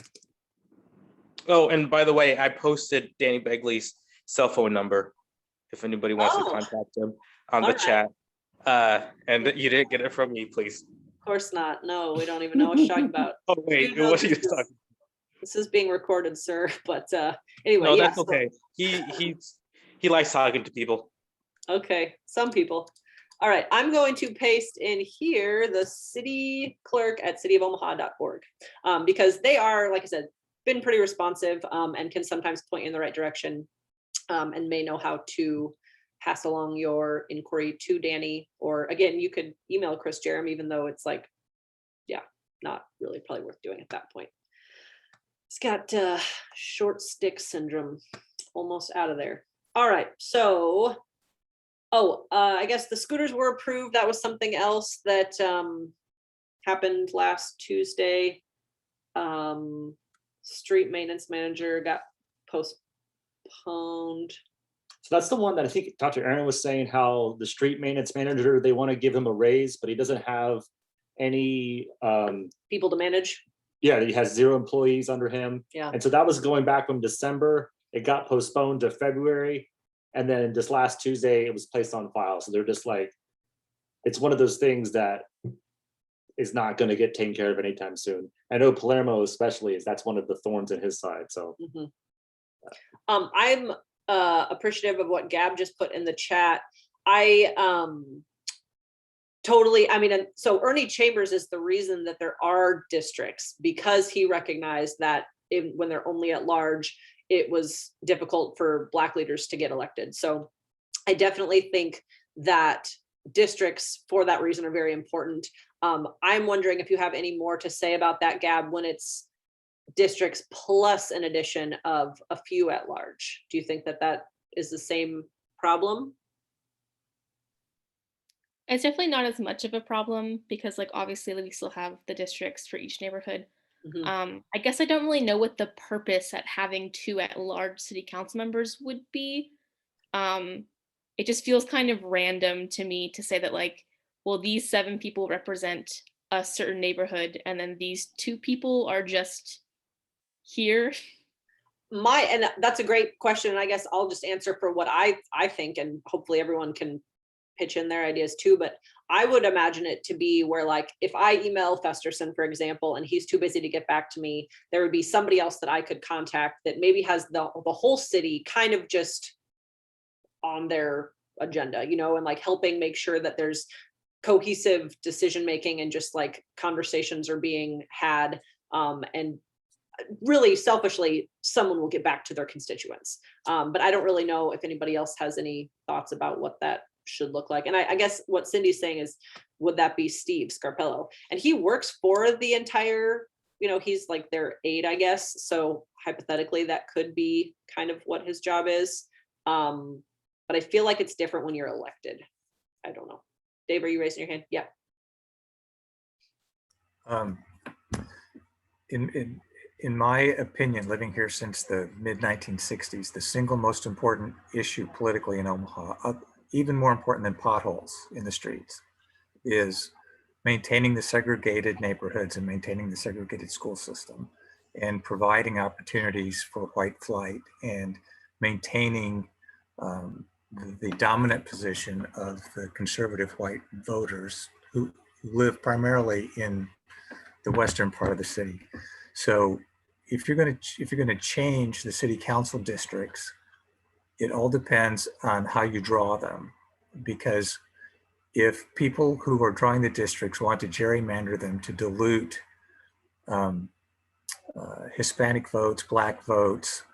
Oh, and by the way, I posted Danny Begley's cell phone number if anybody wants to Oh. contact him on the All right. chat. And you didn't get it from me, please. Of course not. No, we don't even know what you're talking about. Oh wait, You know what are you this is- talking? This is being recorded, sir. But anyway, No, yeah, that's okay. He likes talking to people. Okay, some people. All right, I'm going to paste in here the city clerk at cityofomaha.org, because they are, like I said, been pretty responsive, and can sometimes point you in the right direction, and may know how to pass along your inquiry to Danny. Or again, you could email Chris Jerem, even though it's like, yeah, not really probably worth doing at that point. He's got short stick syndrome, almost out of there. All right, so I guess the scooters were approved. That was something else that happened last Tuesday. Street maintenance manager got postponed. So that's the one that I think Dr. Aaron was saying, how the street maintenance manager, they want to give him a raise, but he doesn't have any, People to manage. yeah, he has 0 employees under him. Yeah. And so that was going back from December. It got postponed to February. And then this last Tuesday, it was placed on file. So they're just like, it's one of those things that is not going to get taken care of anytime soon. I know Palermo especially that's one of the thorns in his side. So I'm appreciative of what Gab just put in the chat. I mean, so Ernie Chambers is the reason that there are districts, because he recognized that when they're only at large, it was difficult for Black leaders to get elected. So I definitely think that districts for that reason are very important. I'm wondering if you have any more to say about that, Gab, when it's districts plus an addition of a few at large. Do you think that that is the same problem? It's definitely not as much of a problem because, like, obviously we still have the districts for each neighborhood. Mhm. I guess I don't really know what the purpose at having 2 at-large city council members would be. It just feels kind of random to me to say that, like, well, these 7 people represent a certain neighborhood, and then these 2 people are just here. And that's a great question. And I guess I'll just answer for what I think, and hopefully everyone can pitch in their ideas too. But I would imagine it to be where, like, if I email Festerson, for example, and he's too busy to get back to me, there would be somebody else that I could contact that maybe has the whole city kind of just on their agenda, and like helping make sure that there's cohesive decision making and just like conversations are being had, and really selfishly someone will get back to their constituents. But I don't really know if anybody else has any thoughts about what that should look like. And I guess what Cindy's saying is, would that be Steve Scarpello? And he works for the entire, he's like their aide, I guess. So hypothetically, that could be kind of what his job is. But I feel like it's different when you're elected. I don't know. Dave, are you raising your hand? Yeah. In my opinion, living here since the mid 1960s, the single most important issue politically in Omaha, even more important than potholes in the streets, is maintaining the segregated neighborhoods and maintaining the segregated school system and providing opportunities for white flight and maintaining the dominant position of the conservative white voters who live primarily in the western part of the city. So if you're going to change the city council districts, it all depends on how you draw them, because if people who are drawing the districts want to gerrymander them to dilute Hispanic votes, Black votes,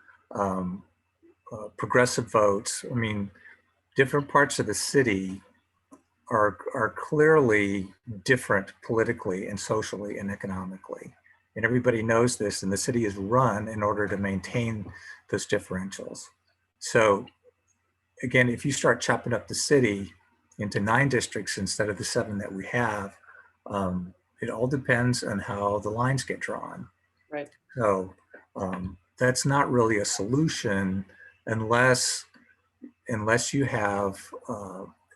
progressive votes, I mean, different parts of the city are clearly different politically and socially and economically. And everybody knows this, and the city is run in order to maintain those differentials. So again, if you start chopping up the city into 9 districts instead of the 7 that we have, it all depends on how the lines get drawn. Right. So that's not really a solution unless you have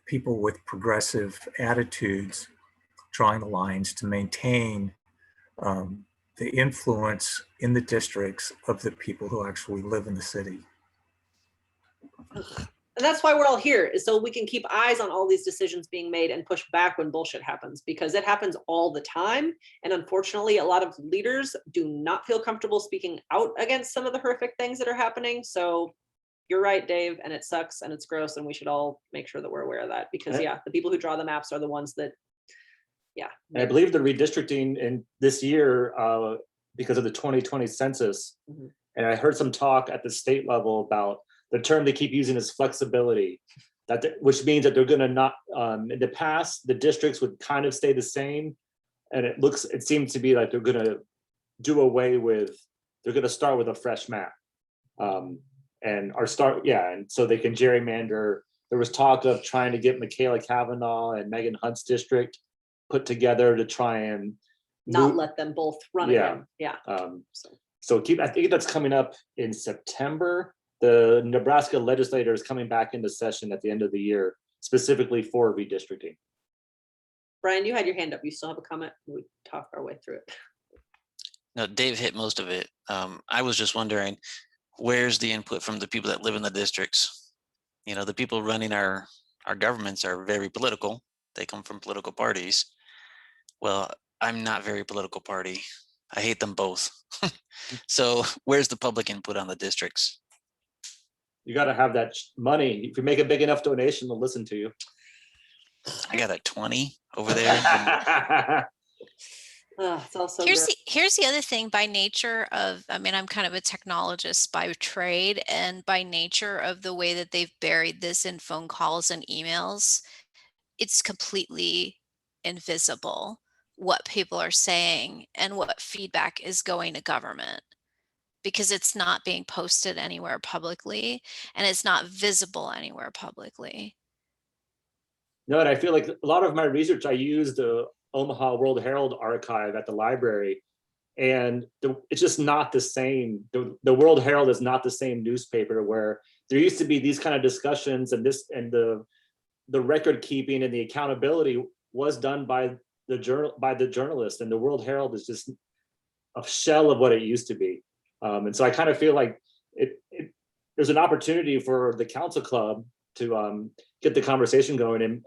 people with progressive attitudes drawing the lines to maintain the influence in the districts of the people who actually live in the city. And that's why we're all here, is so we can keep eyes on all these decisions being made and push back when bullshit happens, because it happens all the time. And unfortunately, a lot of leaders do not feel comfortable speaking out against some of the horrific things that are happening. So you're right, Dave, and it sucks and it's gross, and we should all make sure that we're aware of that, because yeah, the people who draw the maps are the ones that, yeah. And I believe the redistricting in this year, because of the 2020 census, and I heard some talk at the state level about the term they keep using is flexibility, which means that they're going to not, in the past, the districts would kind of stay the same. And it seems to be like they're going to do away with, they're going to start with a fresh map. And so they can gerrymander. There was talk of trying to get Michaela Cavanaugh and Megan Hunt's district put together to try and not let them both run again. Yeah. I think that's coming up in September. The Nebraska legislature is coming back into session at the end of the year, specifically for redistricting. Brian, you had your hand up. You still have a comment? We talk our way through it. No, Dave hit most of it. I was just wondering, where's the input from the people that live in the districts? The people running our governments are very political. They come from political parties. Well, I'm not very political party. I hate them both. So where's the public input on the districts? You got to have that money. If you make a big enough donation, they'll listen to you. I got a 20 over there. It's also here's the other thing. By nature of, I'm kind of a technologist by trade, and by nature of the way that they've buried this in phone calls and emails, it's completely invisible what people are saying and what feedback is going to government, because it's not being posted anywhere publicly and it's not visible anywhere publicly. No, and I feel like a lot of my research, I used the Omaha World Herald archive at the library, and it's just not the same. The World Herald is not the same newspaper where there used to be these kind of discussions, and the record keeping and the accountability was done by the journalist, and the World Herald is just a shell of what it used to be. And so I kind of feel like there's an opportunity for the council club to get the conversation going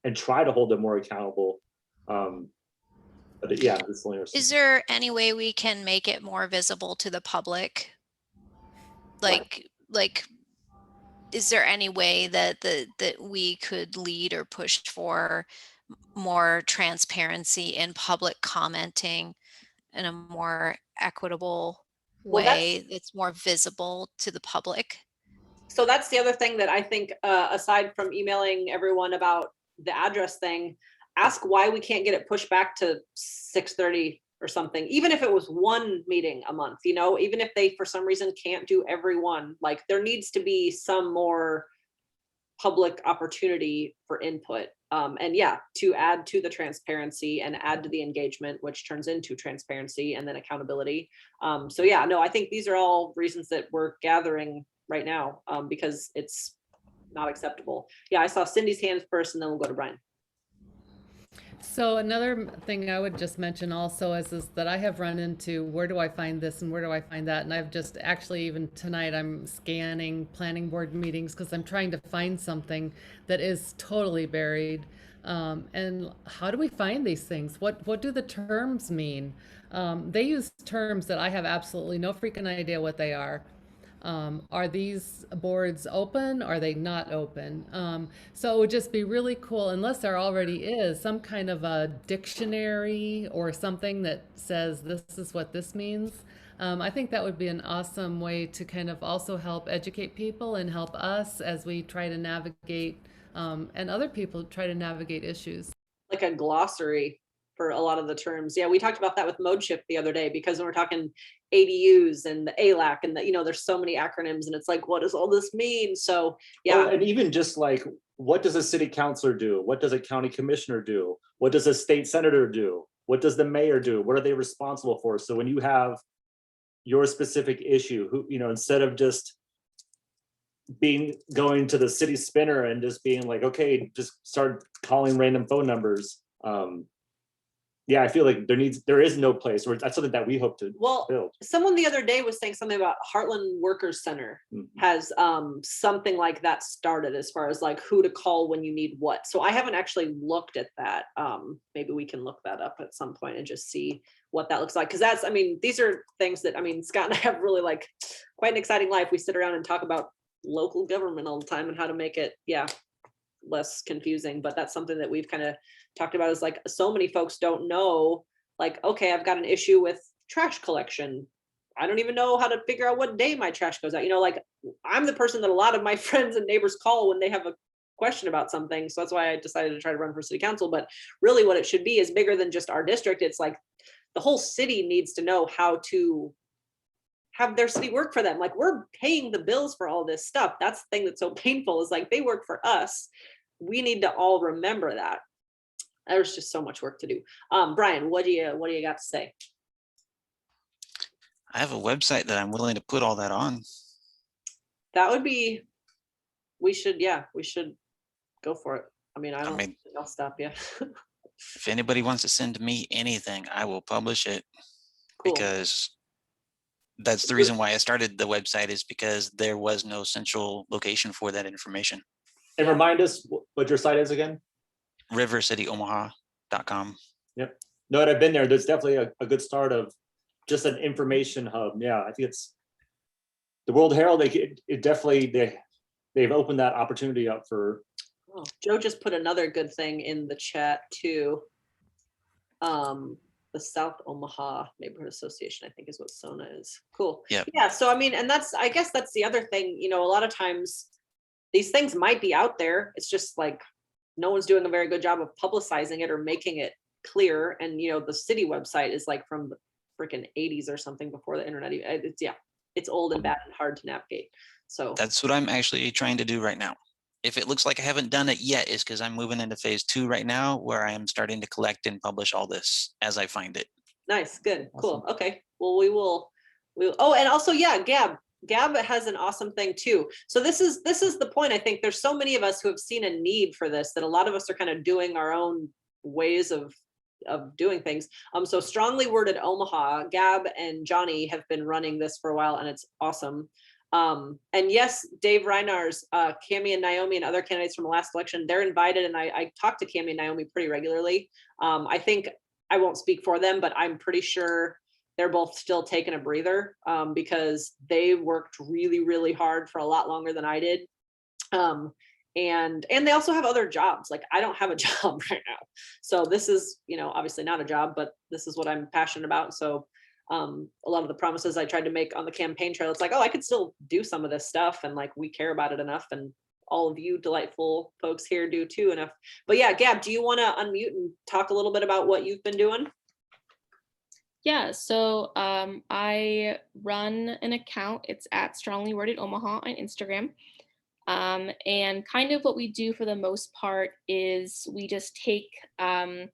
and try to hold them more accountable. But yeah, is there any way we can make it more visible to the public? Like, is there any way that we could lead or push for more transparency in public commenting in a more equitable way that's more visible to the public? So that's the other thing that I think, aside from emailing everyone about the address thing, ask why we can't get it pushed back to 6:30 or something, even if it was one meeting a month, you know, even if they for some reason can't do every one, like there needs to be some more public opportunity for input. And yeah, to add to the transparency and add to the engagement, which turns into transparency and then accountability. So yeah, no, I think these are all reasons that we're gathering right now, because it's not acceptable. Yeah, I saw Cindy's hands first, and then we'll go to Brian. So another thing I would just mention also is that I have run into, where do I find this and where do I find that? And I've just actually, even tonight, I'm scanning planning board meetings because I'm trying to find something that is totally buried. And how do we find these things? What do the terms mean? They use terms that I have absolutely no freaking idea what they are. Are these boards open? Are they not open? So it would just be really cool, unless there already is some kind of a dictionary or something that says this is what this means. I think that would be an awesome way to kind of also help educate people and help us as we try to navigate, and other people try to navigate issues. Like a glossary for a lot of the terms. Yeah, we talked about that with ModeShift the other day, because when we're talking ADUs and the ALAC and the, you know, there's so many acronyms and it's like, what does all this mean? So yeah. Well, and even just like, what does a city councilor do? What does a county commissioner do? What does a state senator do? What does the mayor do? What are they responsible for? So when you have your specific issue, who, you know, instead of just going to the city spinner and just being like, okay, just start calling random phone numbers. Yeah, I feel like there is no place, or that's something that we hope to build. Someone the other day was saying something about Heartland Workers Center has something like that started, as far as like who to call when you need what. So I haven't actually looked at that. Maybe we can look that up at some point and just see what that looks like. Because that's, I mean, these are things that, I mean, Scott and I have really like quite an exciting life. We sit around and talk about local government all the time and how to make it, yeah, less confusing. But that's something that we've kind of talked about, is like, so many folks don't know, like, okay, I've got an issue with trash collection. I don't even know how to figure out what day my trash goes out. You know, like, I'm the person that a lot of my friends and neighbors call when they have a question about something. So that's why I decided to try to run for city council. But really what it should be is bigger than just our district. It's like the whole city needs to know how to have their city work for them. Like, we're paying the bills for all this stuff. That's the thing that's so painful, is like, they work for us. We need to all remember that. There's just so much work to do. Brian, what do you got to say? I have a website that I'm willing to put all that on. That would be, we should go for it. I mean, I'll stop you. If anybody wants to send me anything, I will publish it. Cool. Because that's the reason why I started the website, is because there was no central location for that information. And remind us what your site is again? rivercityomaha.com. Yep. No, I've been there. There's definitely a good start of just an information hub. Yeah, I think it's the World Herald. They've opened that opportunity up for. Oh, Joe just put another good thing in the chat too. The South Omaha Neighborhood Association, I think, is what SONA is. Cool. Yeah. Yeah. So I mean, and I guess that's the other thing. You know, a lot of times these things might be out there. It's just like no one's doing a very good job of publicizing it or making it clear. And you know, the city website is like from the freaking 80s or something, before the internet. It's old and bad and hard to navigate. So that's what I'm actually trying to do right now. If it looks like I haven't done it yet, is because I'm moving into phase 2 right now, where I am starting to collect and publish all this as I find it. Nice, good, cool. Okay, well, we will. Oh, and also, yeah, Gab has an awesome thing too. So this is the point. I think there's so many of us who have seen a need for this, that a lot of us are kind of doing our own ways of doing things. So Strongly Worded Omaha, Gab and Johnny have been running this for a while, and it's awesome. And yes, Dave Reinars, Cami and Naomi and other candidates from the last election, they're invited. And I talk to Cami and Naomi pretty regularly. I think I won't speak for them, but I'm pretty sure they're both still taking a breather, because they worked really, really hard for a lot longer than I did. And they also have other jobs. Like, I don't have a job right now. So this is, you know, obviously not a job, but this is what I'm passionate about. So a lot of the promises I tried to make on the campaign trail, it's like, oh, I could still do some of this stuff, and like we care about it enough, and all of you delightful folks here do too enough. But yeah, Gab, do you want to unmute and talk a little bit about what you've been doing? Yeah, so I run an account. It's at Strongly Worded Omaha on Instagram. And kind of what we do for the most part is we just take kind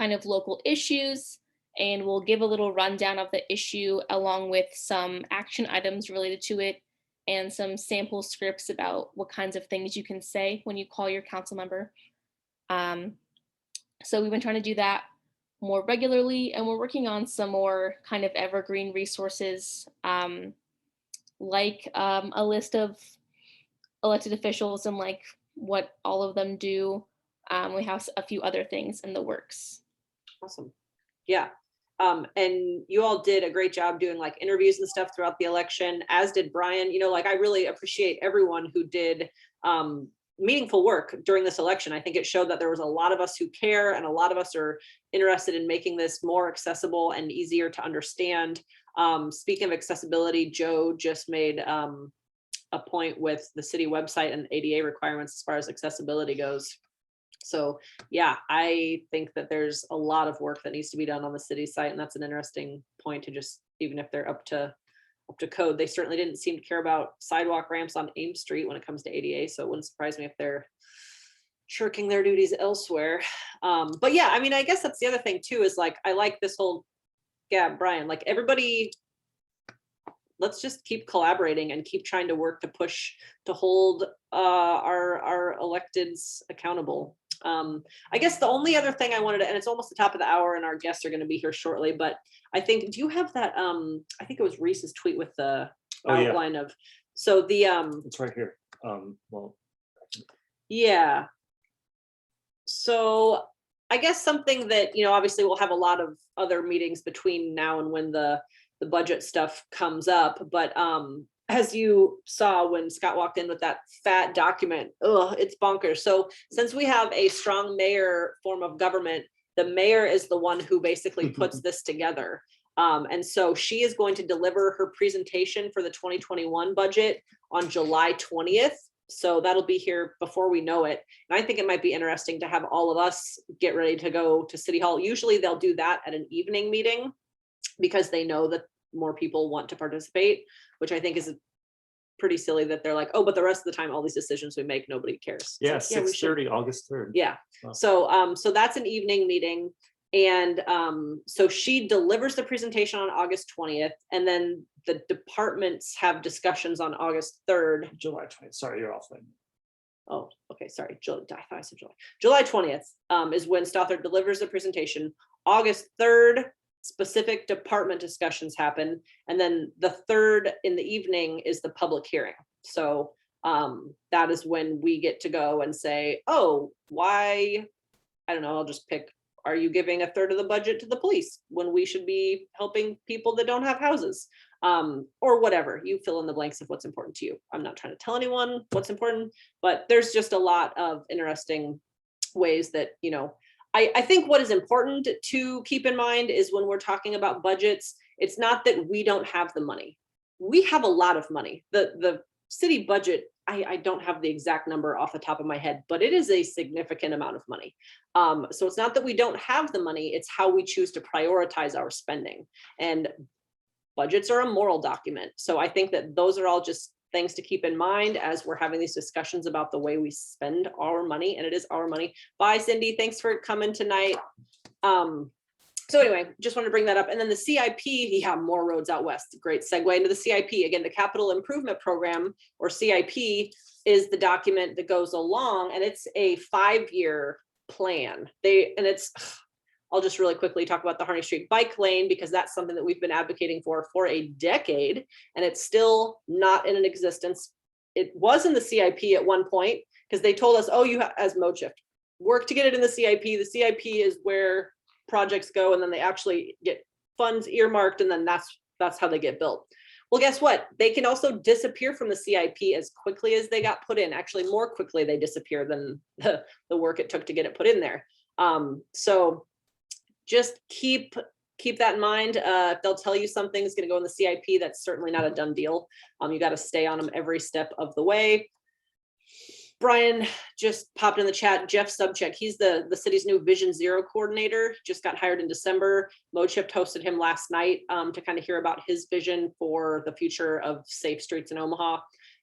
of local issues, and we'll give a little rundown of the issue along with some action items related to it and some sample scripts about what kinds of things you can say when you call your council member. So we've been trying to do that more regularly, and we're working on some more kind of evergreen resources, like a list of elected officials and like what all of them do. We have a few other things in the works. Awesome. Yeah. And you all did a great job doing like interviews and stuff throughout the election, as did Brian. You know, like I really appreciate everyone who did meaningful work during this election. I think it showed that there was a lot of us who care, and a lot of us are interested in making this more accessible and easier to understand. Speaking of accessibility, Joe just made a point with the city website and ADA requirements as far as accessibility goes. So yeah, I think that there's a lot of work that needs to be done on the city site, and that's an interesting point to just, even if they're up to code, they certainly didn't seem to care about sidewalk ramps on Ames Street when it comes to ADA. So it wouldn't surprise me if they're shirking their duties elsewhere. But yeah, I mean, I guess that's the other thing too, is like, I like this whole, yeah, Brian, like everybody, let's just keep collaborating and keep trying to work to push to hold our electeds accountable. I guess the only other thing I wanted to, and it's almost the top of the hour and our guests are going to be here shortly, but I think, do you have that, I think it was Reese's tweet with the outline of, so the, It's right here. Well, yeah. So I guess something that, you know, obviously we'll have a lot of other meetings between now and when the budget stuff comes up, but as you saw when Scott walked in with that fat document, it's bonkers. So since we have a strong mayor form of government, the mayor is the one who basically puts this together. And so she is going to deliver her presentation for the 2021 budget on July 20th. So that'll be here before we know it. And I think it might be interesting to have all of us get ready to go to City Hall. Usually they'll do that at an evening meeting because they know that more people want to participate, which I think is pretty silly that they're like, oh, but the rest of the time, all these decisions we make, nobody cares. yeah, It's like, 6:30, August 3rd. Yeah. Wow. So that's an evening meeting. And so she delivers the presentation on August 20th, and then the departments have discussions on August 3rd. July 20th. Sorry, you're off. Oh, okay, sorry. I thought I said July. July 20th is when Stothard delivers the presentation. August 3rd, specific department discussions happen. And then the 3rd in the evening is the public hearing. So that is when we get to go and say, oh, why, I don't know, I'll just pick, are you giving a third of the budget to the police when we should be helping people that don't have houses? Or whatever, you fill in the blanks of what's important to you. I'm not trying to tell anyone what's important, but there's just a lot of interesting ways that, you know, I think what is important to keep in mind is when we're talking about budgets, it's not that we don't have the money. We have a lot of money. The city budget, I don't have the exact number off the top of my head, but it is a significant amount of money. So it's not that we don't have the money, it's how we choose to prioritize our spending. And budgets are a moral document. So I think that those are all just things to keep in mind as we're having these discussions about the way we spend our money, and it is our money. Bye, Cindy. Thanks for coming tonight. So anyway, just wanted to bring that up. And then the CIP, yeah, more roads out west. Great segue into the CIP. Again, the Capital Improvement Program, or CIP, is the document that goes along, and it's a 5-year plan. I'll just really quickly talk about the Harney Street bike lane, because that's something that we've been advocating for a decade, and it's still not in existence. It was in the CIP at one point, because they told us, oh, you have, as mode shift, work to get it in the CIP. The CIP is where projects go, and then they actually get funds earmarked, and then that's how they get built. Well, guess what? They can also disappear from the CIP as quickly as they got put in. Actually, more quickly they disappear than the work it took to get it put in there. So just keep keep that in mind. If they'll tell you something's going to go in the CIP, that's certainly not a done deal. You got to stay on them every step of the way. Brian just popped in the chat. Jeff Subcheck, he's the city's new Vision Zero coordinator. Just got hired in December. MoChip hosted him last night to kind of hear about his vision for the future of safe streets in Omaha.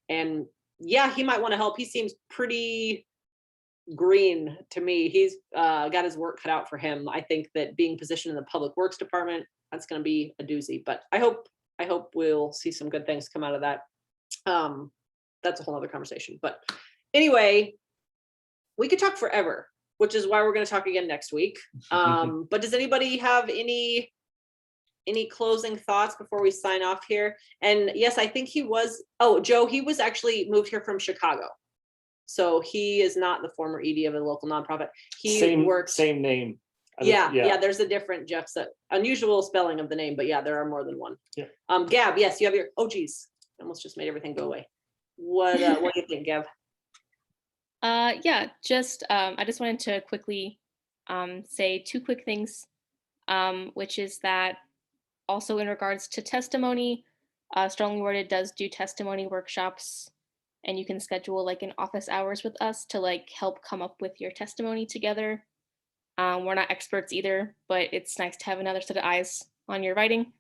And yeah, he might want to help. He seems pretty green to me. He's got his work cut out for him. I think that being positioned in the public works department, that's going to be a doozy, but I hope we'll see some good things come out of that. That's a whole other conversation, but anyway, we could talk forever, which is why we're going to talk again next week. But does anybody have any closing thoughts before we sign off here? And yes, I think Joe, he was actually moved here from Chicago. So he is not the former ED of a local nonprofit. He same name. Yeah, there's a different Jeff's unusual spelling of the name, but yeah, there are more than one. Yeah. Gab, yes, you have your, oh geez, almost just made everything go away. What do you think, Gab? Yeah, just I just wanted to quickly say two quick things, which is that also in regards to testimony, Strongly Worded does do testimony workshops, and you can schedule like an office hours with us to like help come up with your testimony together. We're not experts either, but it's nice to have another set of eyes on your writing.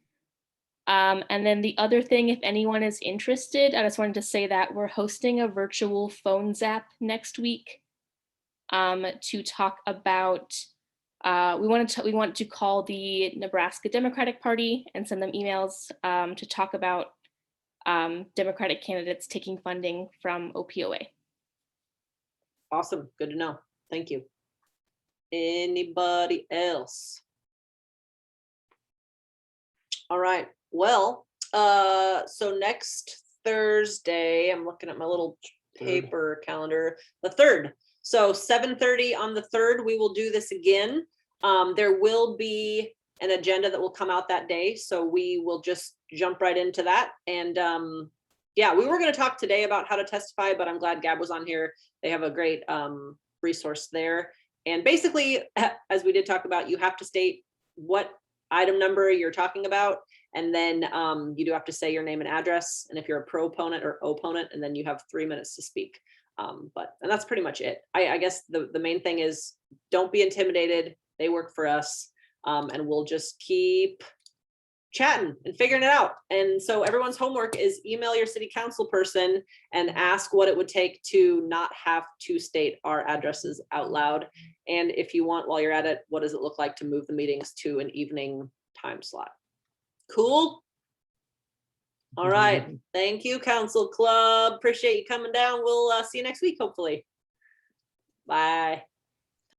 And then the other thing, if anyone is interested, I just wanted to say that we're hosting a virtual phone zap next week to talk about, we want to call the Nebraska Democratic Party and send them emails to talk about Democratic candidates taking funding from OPOA. Awesome, good to know. Thank you. Anybody else? All right. Well, so next Thursday, I'm looking at my little paper calendar, the 3rd. So 7:30 on the 3rd, we will do this again. There will be an agenda that will come out that day. So we will just jump right into that. And yeah, we were going to talk today about how to testify, but I'm glad Gab was on here. They have a great resource there. And basically, as we did talk about, you have to state what item number you're talking about. And then you do have to say your name and address. And if you're a proponent or opponent, and then you have 3 minutes to speak. And that's pretty much it. I guess the main thing is don't be intimidated. They work for us. And we'll just keep chatting and figuring it out. And so everyone's homework is email your city council person and ask what it would take to not have to state our addresses out loud. And if you want, while you're at it, what does it look like to move the meetings to an evening time slot? Cool. All right. Thank you, Council Club. Appreciate you coming down. We'll see you next week, hopefully. Bye.